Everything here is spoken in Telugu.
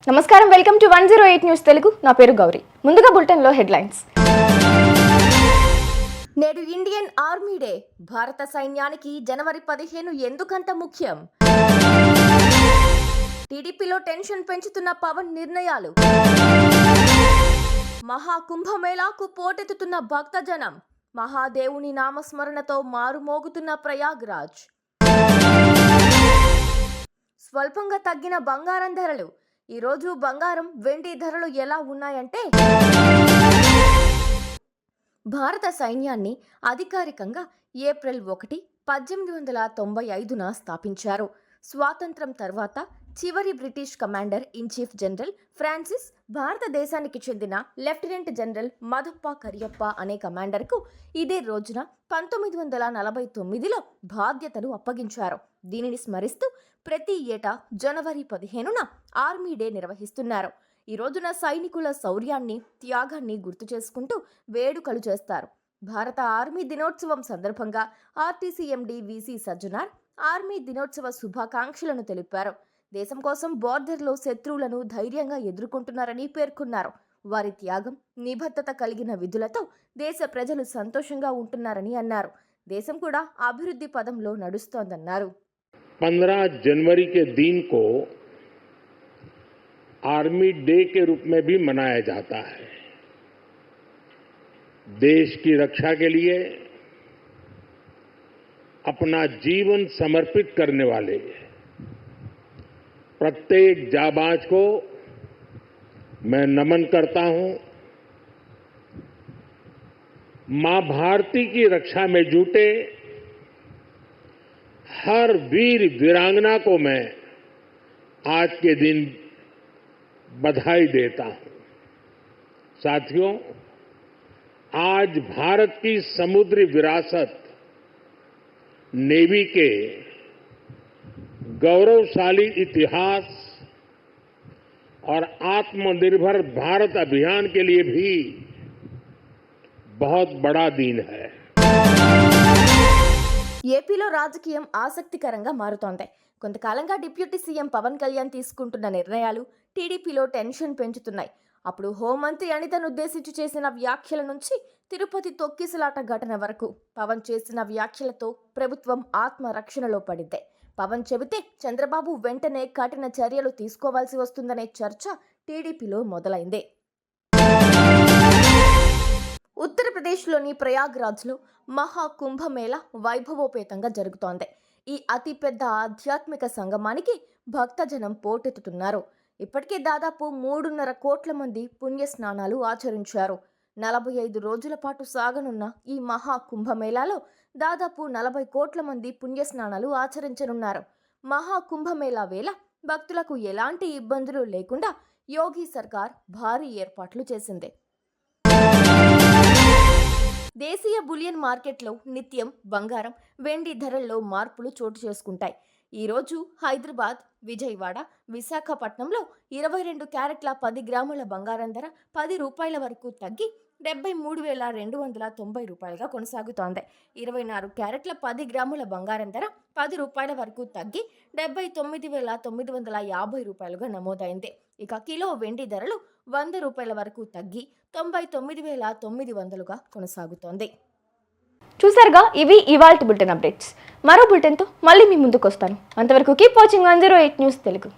నమస్కారం, వెల్కమ్ టు 108 న్యూస్ తెలుగు. నా పేరు గౌరీ. ముందుగా బులెటిన్లో హెడ్లైన్స్. నేడు ఇండియన్ ఆర్మీ డే. భారత సైన్యానికి జనవరి 15 ఎందుకంత ముఖ్యం? టీడీపీలో టెన్షన్ పెంచుతున్న పవన్ నిర్ణయాలు. మహాకుంభమేళాకు పోటెత్తుతున్న భక్తజనం. మహాదేవుని నామస్మరణతో మారుమోగుతున్న ప్రయాగ్రాజ్. స్వల్పంగా తగ్గిన బంగారం ధరలు. ఈరోజు బంగారం, వెండి ధరలు ఎలా ఉన్నాయంటే, భారత సైన్యాన్ని అధికారికంగా ఏప్రిల్ 1, 1895న స్థాపించారు. స్వాతంత్రం తర్వాత చివరి British commander in chief general Francis భారతదేశానికి చెందిన లెఫ్టినెంట్ జనరల్ మధప్ప కరియప్ప అనే కమాండర్కు ఇదే రోజున 1949లో బాధ్యతలు అప్పగించారు. దీనిని స్మరిస్తూ ప్రతి ఏటా జనవరి 15న ఆర్మీ డే నిర్వహిస్తున్నారు. ఈ రోజున సైనికుల శౌర్యాన్ని, త్యాగాన్ని గుర్తు చేసుకుంటూ వేడుకలు చేస్తారు. భారత ఆర్మీ దినోత్సవం సందర్భంగా RTC MD VC Sajjanar army దినోత్సవ శుభాకాంక్షలను తెలిపారు. దేశం కోసం బోర్డర్లో శత్రువులను ధైర్యంగా ఎదుర్కొంటున్నారని పేర్కొన్నారు. వారి త్యాగం, నిబద్ధత కలిగిన విధులతో దేశ ప్రజలు సంతోషంగా ఉంటున్నారని అన్నారు. దేశం కూడా అభివృద్ధి పదంలో నడుస్తోందన్నారు. 15 जनवरी के दिन को आर्मी डे के रूप में भी मनाया जाता है। देश की रक्षा के लिए अपना जीवन समर्पित करने वाले प्रत्येक जाबाज को मैं नमन करता हूं। मां भारती की रक्षा में जुटे हर वीर वीरांगना को मैं आज के दिन बधाई देता हूं। साथियों, आज भारत की समुद्री विरासत, नेवी के गौरवशाली इतिहास और आत्मनिर्भर भारत अभियान के लिए भी बहुत बड़ा दिन है। ఏపీలో రాజకీయం ఆసక్తికరంగా మారుతోంది. కొంతకాలంగా డిప్యూటీ సీఎం పవన్ కళ్యాణ్ తీసుకుంటున్న నిర్ణయాలు టీడీపీలో టెన్షన్ పెంచుతున్నాయి. అప్పుడు హోంమంత్రి అనితను ఉద్దేశించి చేసిన వ్యాఖ్యల నుంచి తిరుపతి తొక్కిసలాట ఘటన వరకు పవన్ చేసిన వ్యాఖ్యలతో ప్రభుత్వం ఆత్మరక్షణలో పడింది. పవన్ చెబితే చంద్రబాబు వెంటనే కఠిన చర్యలు తీసుకోవాల్సి వస్తుందనే చర్చ టీడీపీలో మొదలైంది. ఉత్తరప్రదేశ్లోని ప్రయాగ్రాజ్లో మహాకుంభమేళ వైభవోపేతంగా జరుగుతోంది. ఈ అతిపెద్ద ఆధ్యాత్మిక సంగమానికి భక్తజనం పోటెత్తుతున్నారు. ఇప్పటికే దాదాపు 3.5 కోట్ల మంది పుణ్యస్నానాలు ఆచరించారు. 45 రోజుల పాటు సాగనున్న ఈ మహాకుంభమేళాలో దాదాపు 40 కోట్ల మంది పుణ్యస్నానాలు ఆచరించనున్నారు. మహాకుంభమేళా వేళ భక్తులకు ఎలాంటి ఇబ్బందులు లేకుండా యోగి సర్కార్ భారీ ఏర్పాట్లు చేసింది. దేశీయ బులియన్ మార్కెట్లో నిత్యం బంగారం, వెండి ధరల్లో మార్పులు చోటు చేసుకుంటాయి. ఈరోజు హైదరాబాద్, విజయవాడ, విశాఖపట్నంలో 22 క్యారెట్ల 10 గ్రాముల బంగారం ధర 10 రూపాయల వరకు తగ్గి 73,290 రూపాయలుగా కొనసాగుతోంది. 24 క్యారెట్ల 10 గ్రాముల బంగారం ధర 10 రూపాయల వరకు తగ్గి 79,950 రూపాయలుగా నమోదైంది. ఇక కిలో వెండి ధరలు 100 రూపాయల వరకు తగ్గి 99,900గా కొనసాగుతోంది. చూసారుగా, ఇవి ఇవాల్టి బులెటిన్ అప్డేట్స్. మరో బులెటిన్తో మళ్ళీ మీ ముందుకు వస్తాను. అంతవరకు కీప్ వాచింగ్ 108 న్యూస్ తెలుగు.